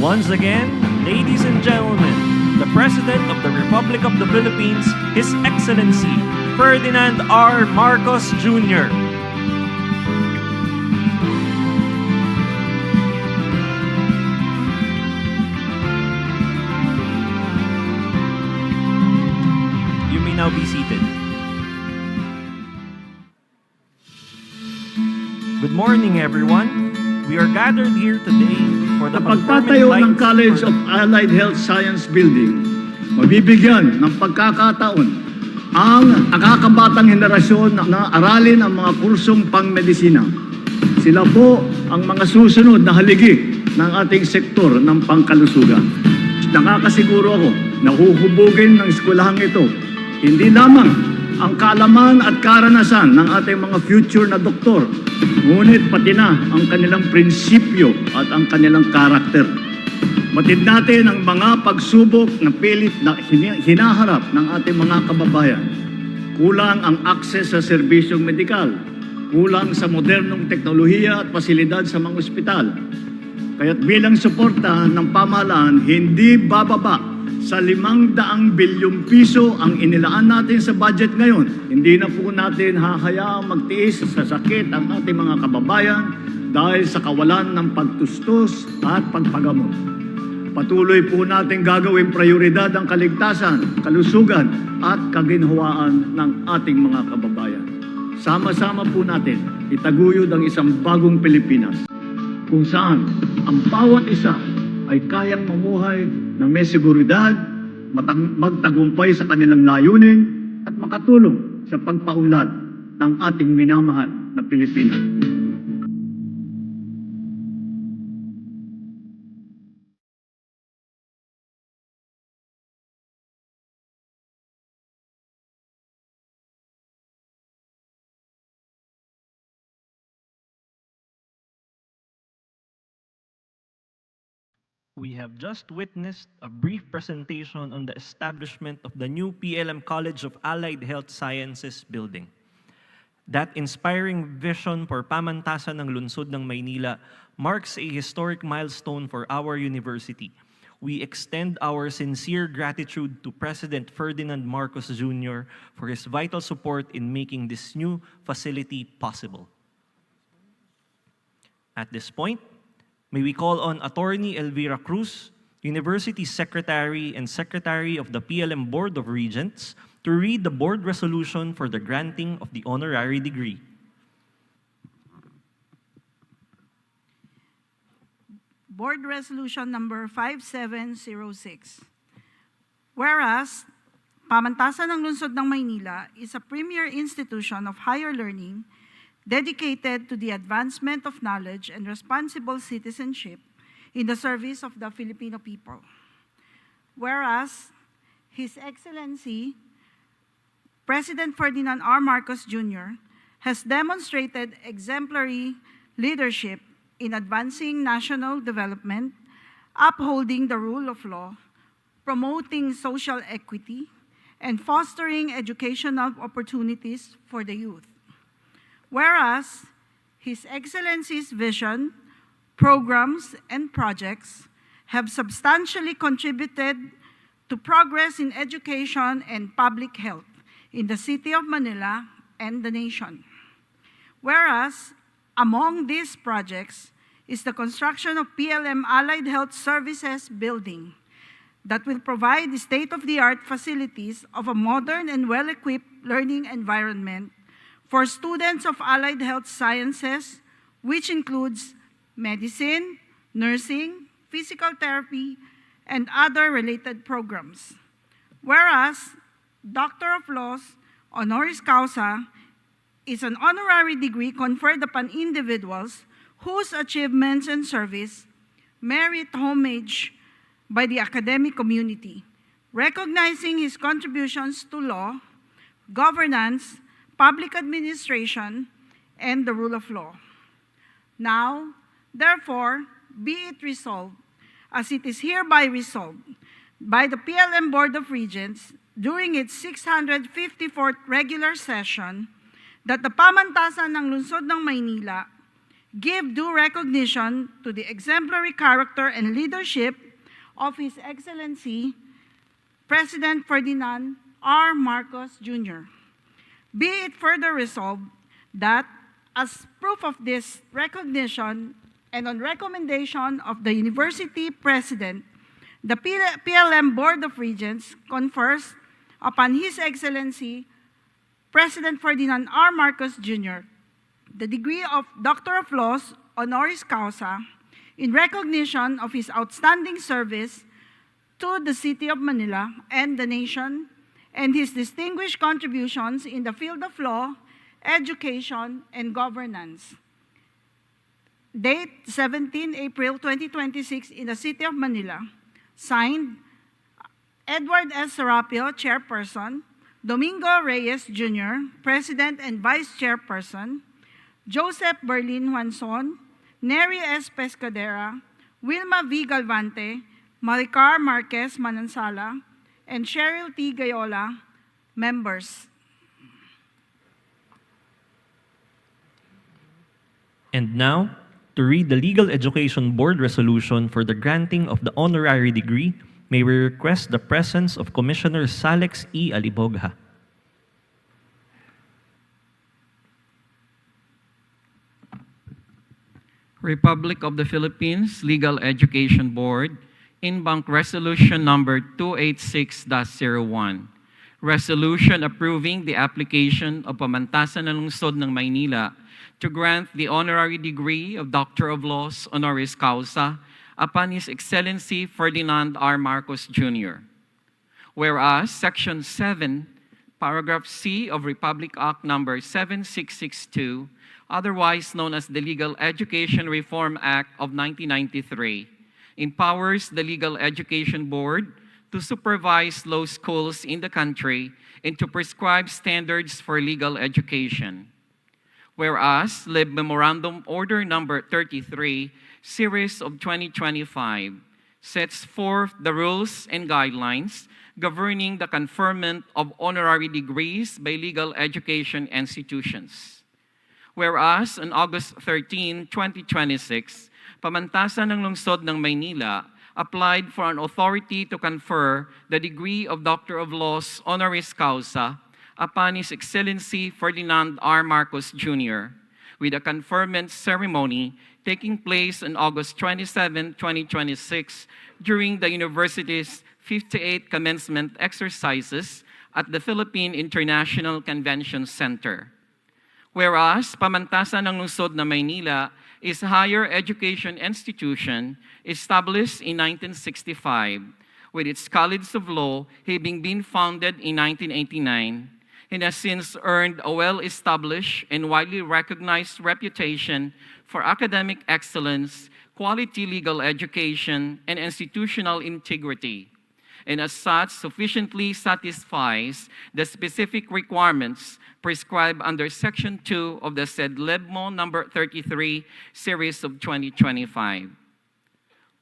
Once again, ladies and gentlemen, the President of the Republic of the Philippines, His Excellency Ferdinand R. Marcos Jr. You may now be seated. Good morning, everyone. We are gathered here today for the pagtatayo ng College of Allied Health Science Building, mabibigyan ng pagkakataon ang nakakabatang henerasyon na aralin ang mga kursong pangmedisina. Sila po ang mga susunod na haligi ng ating sektor ng pangkalusugan. Nakakasiguro ako na huhubugin ng eskwelahang ito hindi lamang ang kaalaman at karanasan ng ating mga future na doktor, ngunit pati na ang kanilang prinsipyo at ang kanilang karakter. Matid natin ang mga pagsubok na pilit na hinaharap ng ating mga kababayan. Kulang ang akses sa serbisyong medikal, kulang sa modernong teknolohiya at pasilidad sa mga ospital. Kaya't bilang suporta ng pamahalaan, hindi bababa sa 500 bilyong piso ang inilaan natin sa budget ngayon. Hindi na po natin hahayaang magtiis sa sakit ang ating mga kababayan dahil sa kawalan ng pagtustos at pagpagamot. Patuloy po natin gagawing prioridad ang kaligtasan, kalusugan at kaginhawaan ng ating mga kababayan. Sama-sama po natin itaguyod ang isang bagong Pilipinas kung saan ang bawat isa ay kayang mamuhay ng may seguridad, magtagumpay sa kanilang layunin at makatulong sa pagpaunlad ng ating minamahal na Pilipinas. We have just witnessed a brief presentation on the establishment of the new PLM College of Allied Health Sciences building. That inspiring vision for pamantasan ng lungsod ng Maynila marks a historic milestone for our university. We extend our sincere gratitude to President Ferdinand Marcos Jr. for his vital support in making this new facility possible. At this point, may we call on Attorney Elvira Cruz, University Secretary and Secretary of the PLM Board of Regents, to read the board resolution for the granting of the honorary degree. Board Resolution number 5706. Whereas, Pamantasan ng Lungsod ng Maynila is a premier institution of higher learning dedicated to the advancement of knowledge and responsible citizenship in the service of the Filipino people. Whereas, His Excellency, President Ferdinand R. Marcos Jr. has demonstrated exemplary leadership in advancing national development, upholding the rule of law, promoting social equity, and fostering educational opportunities for the youth. Whereas, His Excellency's vision, programs, and projects have substantially contributed to progress in education and public health in the city of Manila and the nation. Whereas, among these projects is the construction of PLM Allied Health Services building that will provide state-of-the-art facilities of a modern and well-equipped learning environment for students of allied health sciences, which includes medicine, nursing, physical therapy, and other related programs. Whereas, Doctor of Laws, honoris causa, is an honorary degree conferred upon individuals whose achievements and service merit homage by the academic community, recognizing his contributions to law, governance, public administration, and the rule of law. Now, therefore, be it resolved, as it is hereby resolved, by the PLM Board of Regents during its 654th regular session, that the Pamantasan ng Lungsod ng Maynila give due recognition to the exemplary character and leadership of His Excellency President Ferdinand R. Marcos Jr. Be it further resolved that, as proof of this recognition and on recommendation of the University President, the PLM Board of Regents confers upon His Excellency President Ferdinand R. Marcos Jr. the degree of Doctor of Laws honoris causa in recognition of his outstanding service to the City of Manila and the nation, and his distinguished contributions in the field of law, education, and governance. Date 17 April 2026 in the City of Manila. Signed, Edward S. Serapio, Chairperson, Domingo Reyes Jr., President and Vice Chairperson, Joseph Berlin Juanson, Neri S. Pescadera, Wilma V. Galvante, Maricar Marquez Manansala, and Cheryl T. Gayola, members. And now, to read the Legal Education Board resolution for the granting of the honorary degree, may we request the presence of Commissioner Salex E. Alibogha. Republic of the Philippines Legal Education Board, in-bank resolution number 286-01. Resolution approving the application of Pamantasan ng Lungsod ng Maynila to grant the honorary degree of Doctor of Laws honoris causa upon His Excellency Ferdinand R. Marcos Jr. Whereas Section 7, Paragraph C of Republic Act Number 7662, otherwise known as the Legal Education Reform Act of 1993, empowers the Legal Education Board to supervise law schools in the country and to prescribe standards for legal education. Whereas Lib Memorandum Order Number 33, Series of 2025, sets forth the rules and guidelines governing the conferment of honorary degrees by legal education institutions. Whereas on August 13, 2026, Pamantasan ng Lungsod ng Maynila applied for an authority to confer the degree of Doctor of Laws honoris causa upon His Excellency Ferdinand R. Marcos Jr., with a conferment ceremony taking place on August 27, 2026, during the university's 58th commencement exercises at the Philippine International Convention Center. Whereas Pamantasan ng Lungsod ng Maynila is a higher education institution established in 1965, with its College of Law having been founded in 1989, and has since earned a well-established and widely recognized reputation for academic excellence, quality legal education, and institutional integrity, and as such sufficiently satisfies the specific requirements prescribed under Section 2 of the said LEBMO number 33, Series of 2025.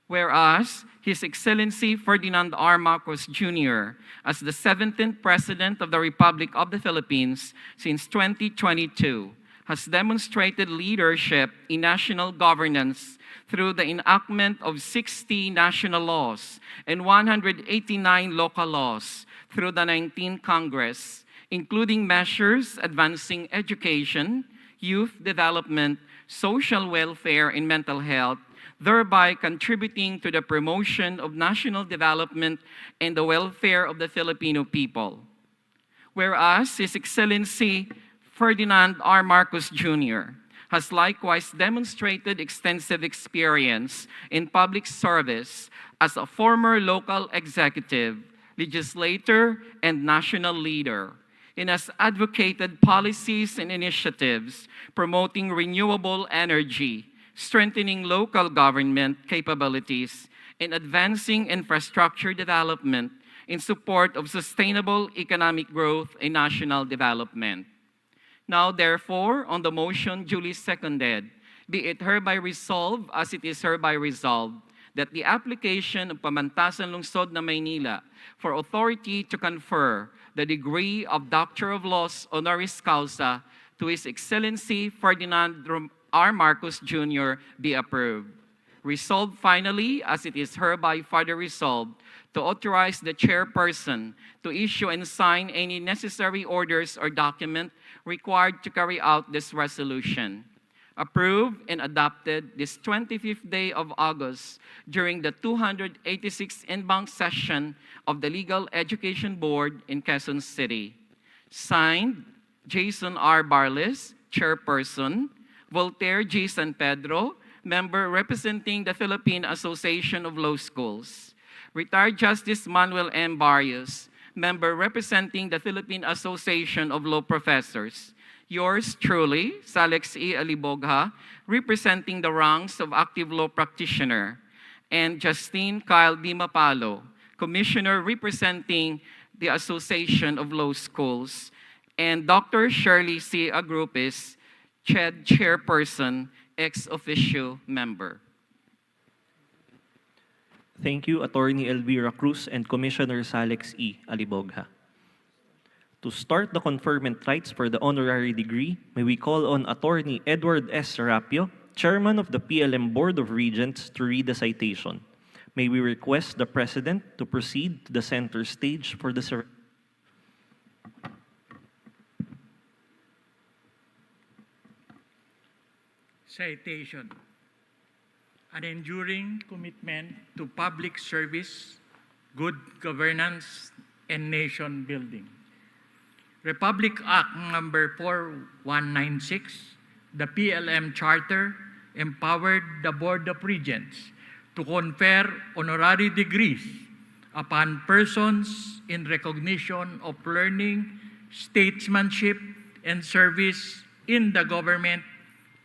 Whereas His Excellency Ferdinand R. Marcos Jr., as the 17th President of the Republic of the Philippines since 2022, has demonstrated leadership in national governance through the enactment of 60 national laws and 189 local laws through the 19th Congress, including measures advancing education, youth development, social welfare, and mental health, thereby contributing to the promotion of national development and the welfare of the Filipino people. Whereas His Excellency Ferdinand R. Marcos Jr. has likewise demonstrated extensive experience in public service as a former local executive, legislator, and national leader, and has advocated policies and initiatives promoting renewable energy, strengthening local government capabilities, and advancing infrastructure development in support of sustainable economic growth and national development. Now, therefore, on the motion duly seconded, be it hereby resolved as it is hereby resolved that the application of Pamantasan Lungsod ng Maynila for authority to confer the degree of Doctor of Laws honoris causa to His Excellency Ferdinand R. Marcos Jr. be approved. Resolved finally, as it is hereby further resolved, to authorize the chairperson to issue and sign any necessary orders or document required to carry out this resolution. Approved and adopted this 25th day of August during the 286th in-bank session of the Legal Education Board in Quezon City. Signed, Jason R. Barles, Chairperson, Voltaire G. San Pedro, Member representing the Philippine Association of Law Schools. Retired Justice Manuel M. Barrios, Member representing the Philippine Association of Law Professors. Yours truly, Salex E. Alibogha, representing the ranks of active law practitioner. And Justine Kyle D. Mapalo, Commissioner representing the Association of Law Schools. And Dr. Shirley C. Agrupis, CHED Chairperson, ex officio member. Thank you, Attorney Elvira Cruz and Commissioner Salex E. Alibogha. To start the conferment rites for the honorary degree, may we call on Attorney Edward S. Serapio, Chairman of the PLM Board of Regents, to read the citation. May we request the President to proceed to the center stage for the ceremony. Citation: an enduring commitment to public service, good governance, and nation building. Republic Act Number 4196, the PLM Charter, empowered the Board of Regents to confer honorary degrees upon persons in recognition of learning, statesmanship, and service in the government,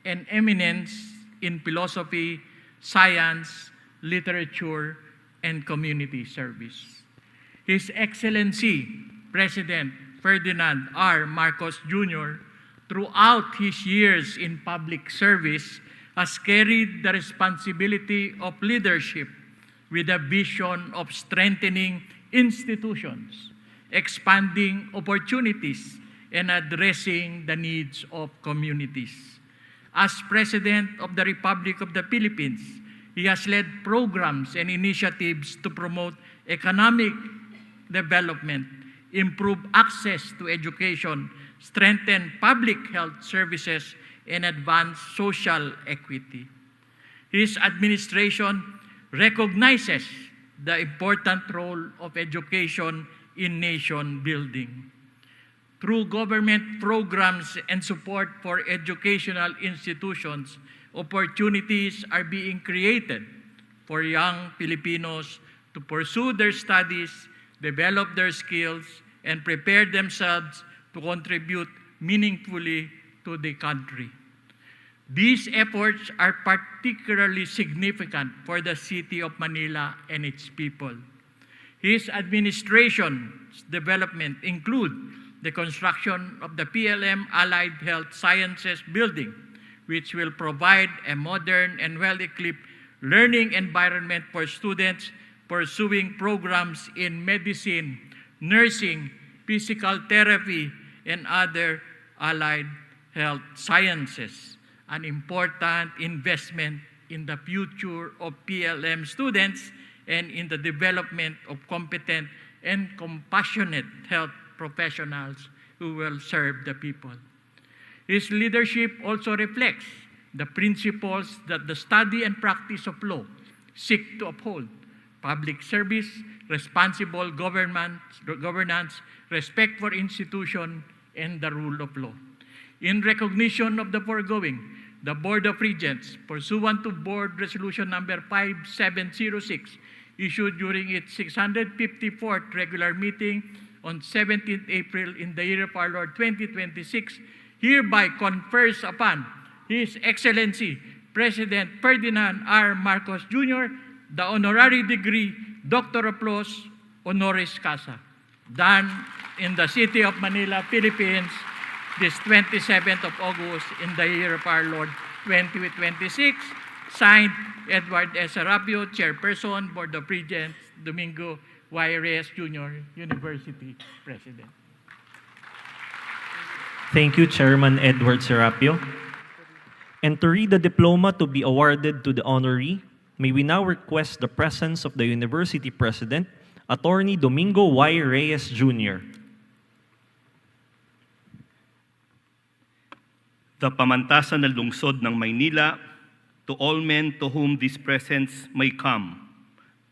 and eminence in philosophy, science, literature, and community service. His Excellency, President Ferdinand R. Marcos Jr., throughout his years in public service, has carried the responsibility of leadership with a vision of strengthening institutions, expanding opportunities, and addressing the needs of communities. As President of the Republic of the Philippines, he has led programs and initiatives to promote economic development, improve access to education, strengthen public health services, and advance social equity. His administration recognizes the important role of education in nation building. Through government programs and support for educational institutions, opportunities are being created for young Filipinos to pursue their studies, develop their skills, and prepare themselves to contribute meaningfully to the country. These efforts are particularly significant for the city of Manila and its people. His administration's development include the construction of the PLM Allied Health Sciences Building, which will provide a modern and well-equipped learning environment for students pursuing programs in medicine, nursing, physical therapy, and other allied health sciences, an important investment in the future of PLM students and in the development of competent and compassionate health professionals who will serve the people. His leadership also reflects the principles that the study and practice of law seek to uphold: public service, responsible governance, respect for institution, and the rule of law. In recognition of the foregoing, the Board of Regents, pursuant to Board Resolution Number 5706, issued during its 654th regular meeting on 17th April in the year of our Lord 2026, hereby confers upon His Excellency President Ferdinand R. Marcos Jr. the honorary degree Doctor of Laws honoris causa, done in the city of Manila, Philippines, this 27th of August in the year of our Lord 2026. Signed, Edward S. Serapio, Chairperson, Board of Regents, Domingo Y. Reyes Jr., University President. Thank you, Chairman Edward Serapio. And to read the diploma to be awarded to the honoree, may we now request the presence of the University President, Attorney Domingo Y. Reyes Jr. The pamantasan ng lungsod ng Maynila, to all men to whom this presents may come,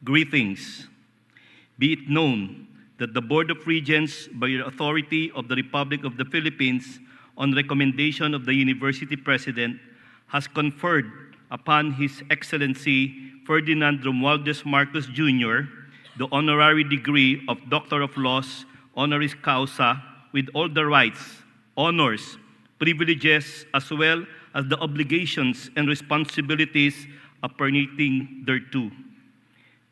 greetings. Be it known that the Board of Regents, by the authority of the Republic of the Philippines, on recommendation of the University President, has conferred upon His Excellency Ferdinand Romualdez Marcos Jr. the honorary degree of Doctor of Laws, honoris causa, with all the rights, honors, privileges, as well as the obligations and responsibilities appurnating thereto.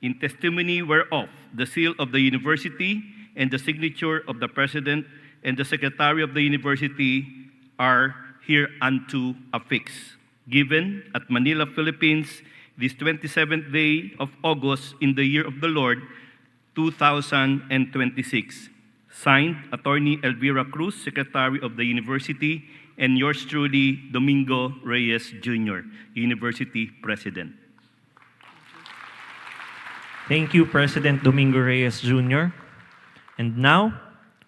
In testimony whereof, the seal of the university and the signature of the President and the Secretary of the University are hereunto affixed. Given at Manila, Philippines, this 27th day of August in the year of the Lord, 2026. Signed, Attorney Elvira Cruz, Secretary of the University, and yours truly, Domingo Reyes Jr., University President. Thank you, President Domingo Reyes Jr. And now,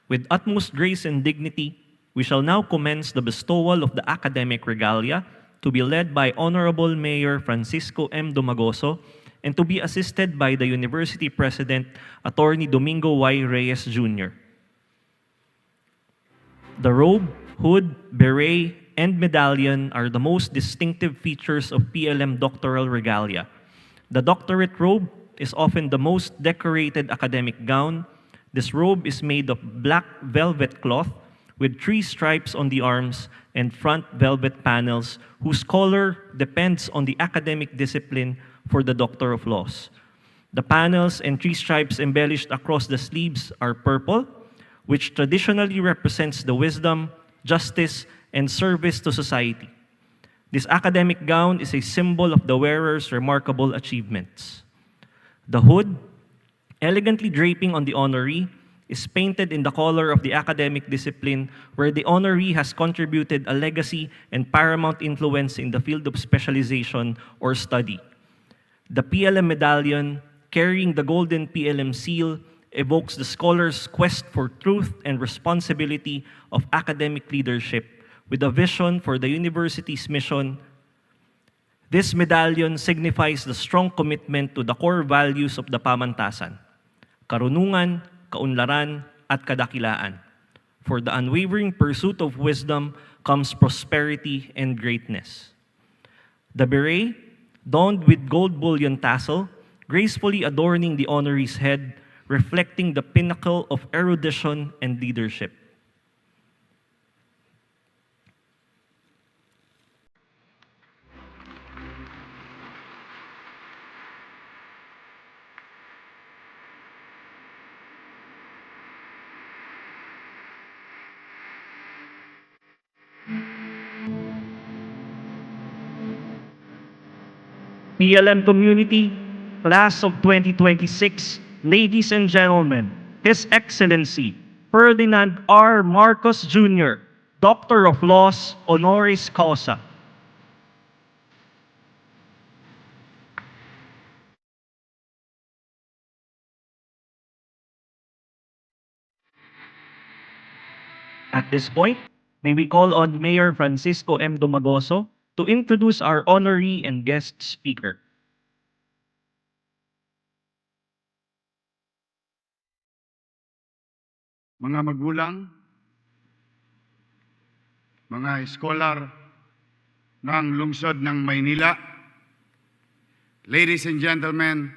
with utmost grace and dignity, we shall now commence the bestowal of the academic regalia to be led by Honorable Mayor Francisco M. Domagoso and to be assisted by the University President, Attorney Domingo Y. Reyes Jr. The robe, hood, beret, and medallion are the most distinctive features of PLM doctoral regalia. The doctorate robe is often the most decorated academic gown. This robe is made of black velvet cloth with 3 stripes on the arms and front velvet panels whose color depends on the academic discipline for the Doctor of Laws. The panels and 3 stripes embellished across the sleeves are purple, which traditionally represents the wisdom, justice, and service to society. This academic gown is a symbol of the wearer's remarkable achievements. The hood, elegantly draping on the honoree, is painted in the color of the academic discipline where the honoree has contributed a legacy and paramount influence in the field of specialization or study. The PLM medallion, carrying the golden PLM seal, evokes the scholar's quest for truth and responsibility of academic leadership with a vision for the university's mission. This medallion signifies the strong commitment to the core values of the pamantasan: karunungan, kaunlaran, at kadakilaan. For the unwavering pursuit of wisdom comes prosperity and greatness. The beret, donned with gold bullion tassel, gracefully adorning the honoree's head, reflecting the pinnacle of erudition and leadership. PLM community, class of 2026, ladies and gentlemen, His Excellency Ferdinand R. Marcos Jr., Doctor of Laws, honoris causa. At this point, may we call on Mayor Francisco M. Domagoso to introduce our honoree and guest speaker. Mga magulang, mga scholar ng lungsod ng Maynila, ladies and gentlemen,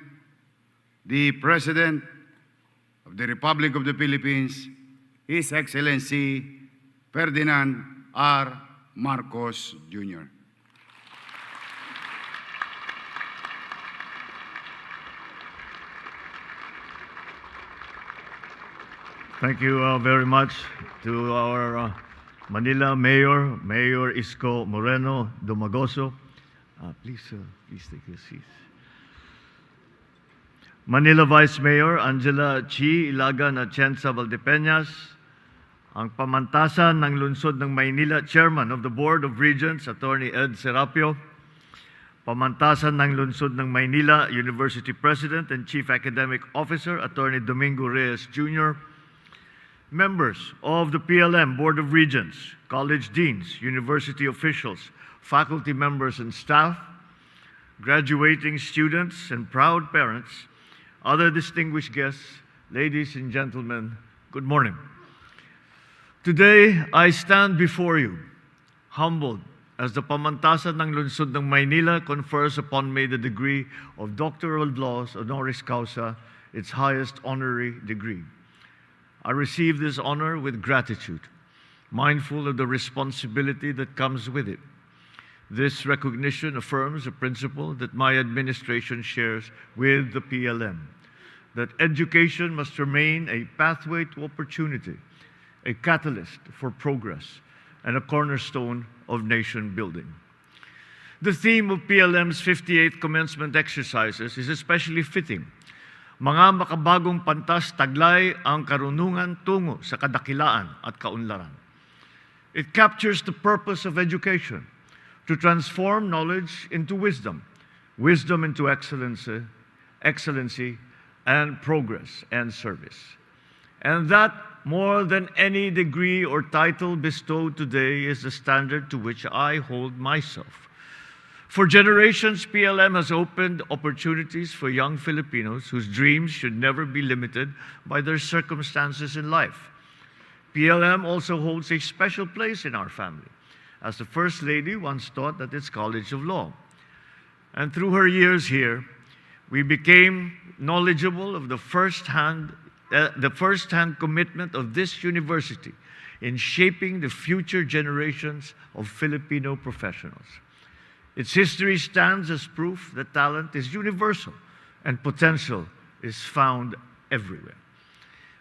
the President of the Republic of the Philippines, His Excellency Ferdinand R. Marcos Jr. Thank you very much to our Manila Mayor, Mayor Isko Moreno Domagoso. Please take your seats. Manila Vice Mayor Angela Chi Ilagan Atienza Valdepeñas, ang pamantasan ng Lungsod ng Maynila, Chairman of the Board of Regents, Attorney Ed Serapio, pamantasan ng Lungsod ng Maynila University President and Chief Academic Officer, Attorney Domingo Reyes Jr., members of the PLM Board of Regents, college deans, university officials, faculty members and staff, graduating students and proud parents, other distinguished guests, ladies and gentlemen, good morning. Today, I stand before you, humbled as the pamantasan ng Lungsod ng Maynila confers upon me the degree of Doctor of Laws honoris causa, its highest honorary degree. I receive this honor with gratitude, mindful of the responsibility that comes with it. This recognition affirms a principle that my administration shares with the PLM, that education must remain a pathway to opportunity, a catalyst for progress, and a cornerstone of nation building. The theme of PLM's 58th commencement exercises is especially fitting. Mga makabagong pantas taglay ang karunungan tungo sa kadakilaan at kaunlaran. It captures the purpose of education, to transform knowledge into wisdom, wisdom into excellency, and progress and service. And that, more than any degree or title bestowed today, is the standard to which I hold myself. For generations, PLM has opened opportunities for young Filipinos whose dreams should never be limited by their circumstances in life. PLM also holds a special place in our family, as the First Lady once taught at its College of Law. And through her years here, we became knowledgeable of the first-hand commitment of this university in shaping the future generations of Filipino professionals. Its history stands as proof that talent is universal and potential is found everywhere.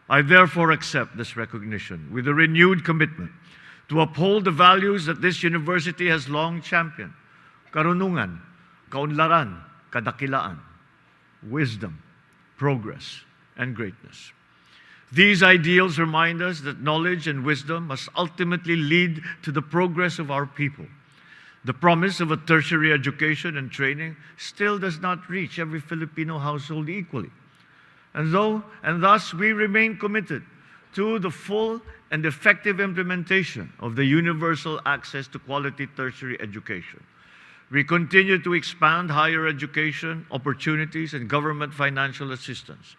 I therefore accept this recognition with a renewed commitment to uphold the values that this university has long championed: karunungan, kaunlaran, kadakilaan, wisdom, progress, and greatness. These ideals remind us that knowledge and wisdom must ultimately lead to the progress of our people. The promise of a tertiary education and training still does not reach every Filipino household equally. And thus we remain committed to the full and effective implementation of the universal access to quality tertiary education. We continue to expand higher education opportunities and government financial assistance.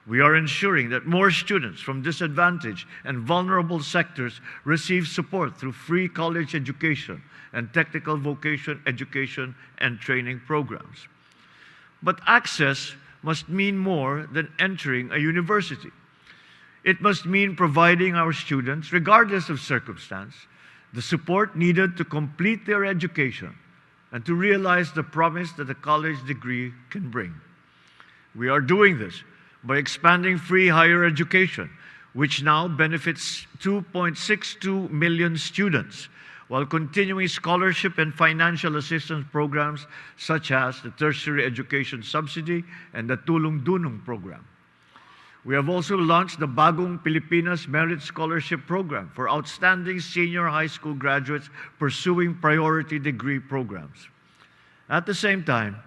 We are ensuring that more students from disadvantaged and vulnerable sectors receive support through free college education and technical vocation education and training programs. But access must mean more than entering a university. It must mean providing our students, regardless of circumstance, the support needed to complete their education and to realize the promise that a college degree can bring. We are doing this by expanding free higher education, which now benefits 2.62 million students, while continuing scholarship and financial assistance programs such as the Tertiary Education Subsidy and the Tulong Dunong program. We have also launched the Bagong Pilipinas Merit Scholarship Program for outstanding senior high school graduates pursuing priority degree programs. At the same time,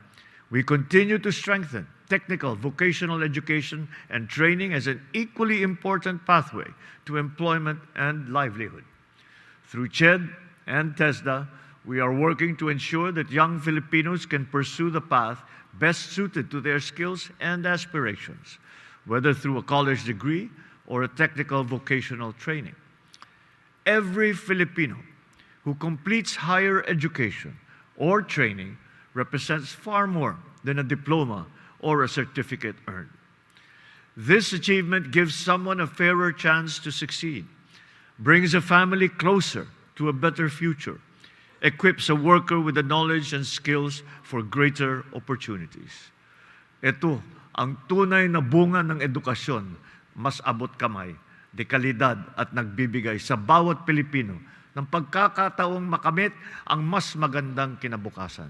we continue to strengthen technical vocational education and training as an equally important pathway to employment and livelihood. Through CHED and TESDA, we are working to ensure that young Filipinos can pursue the path best suited to their skills and aspirations, whether through a college degree or a technical vocational training. Every Filipino who completes higher education or training represents far more than a diploma or a certificate earned. This achievement gives someone a fairer chance to succeed, brings a family closer to a better future, equips a worker with the knowledge and skills for greater opportunities. Ito ang tunay na bunga ng edukasyon, mas abot kamay, dekalidad at nagbibigay sa bawat Pilipino ng pagkakataong makamit ang mas magandang kinabukasan.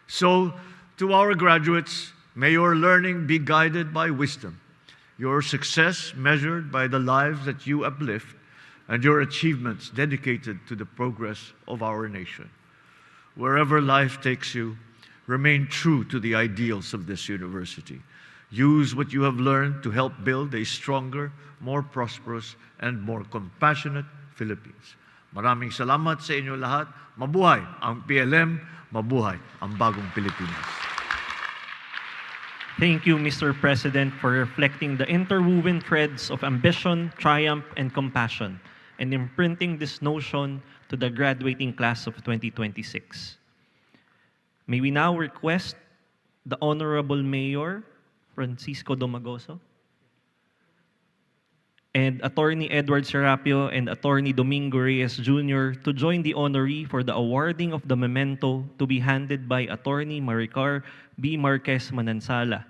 So, to our graduates, may your learning be guided by wisdom, your success measured by the lives that you uplift, and your achievements dedicated to the progress of our nation. Wherever life takes you, remain true to the ideals of this university. Use what you have learned to help build a stronger, more prosperous, and more compassionate Philippines. Maraming salamat sa inyo lahat. Mabuhay ang PLM, mabuhay ang bagong Pilipinas. Thank you, Mr. President, for reflecting the interwoven threads of ambition, triumph, and compassion, and imprinting this notion to the graduating class of 2026. May we now request the Honorable Mayor, Francisco Domagoso, and Attorney Edward Serapio and Attorney Domingo Reyes Jr. to join the honoree for the awarding of the memento to be handed by Attorney Maricar B. Marquez Manansala.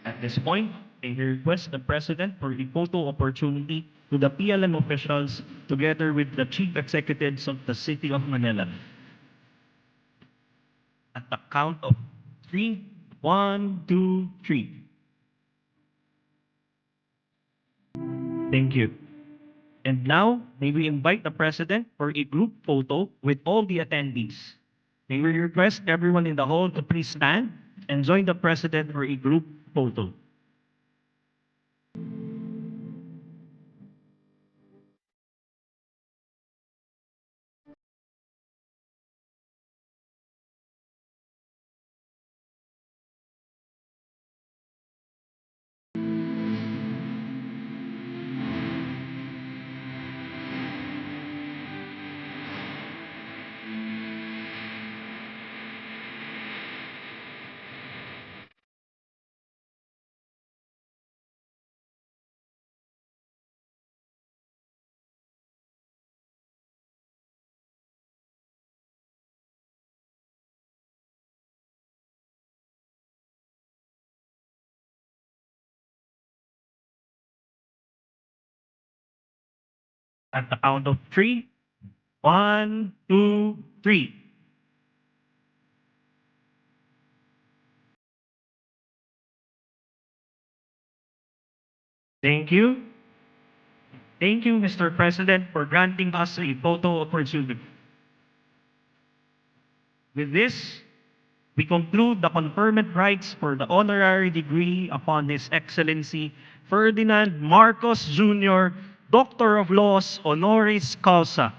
At this point, I request the President for a photo opportunity to the PLM officials together with the Chief Executives of the City of Manila. At the count of 3, 1, 2, 3. Thank you. And now, may we invite the President for a group photo with all the attendees. May we request everyone in the hall to please stand and join the President for a group photo. At the count of 3, 1, 2, 3. Thank you. Thank you, Mr. President, for granting us a photo opportunity. With this, we conclude the conferment rites for the honorary degree upon His Excellency Ferdinand Marcos Jr., Doctor of Laws, honoris causa.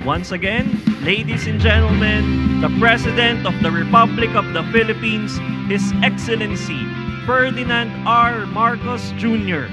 Once again, ladies and gentlemen, the President of the Republic of the Philippines, His Excellency Ferdinand R. Marcos Jr.,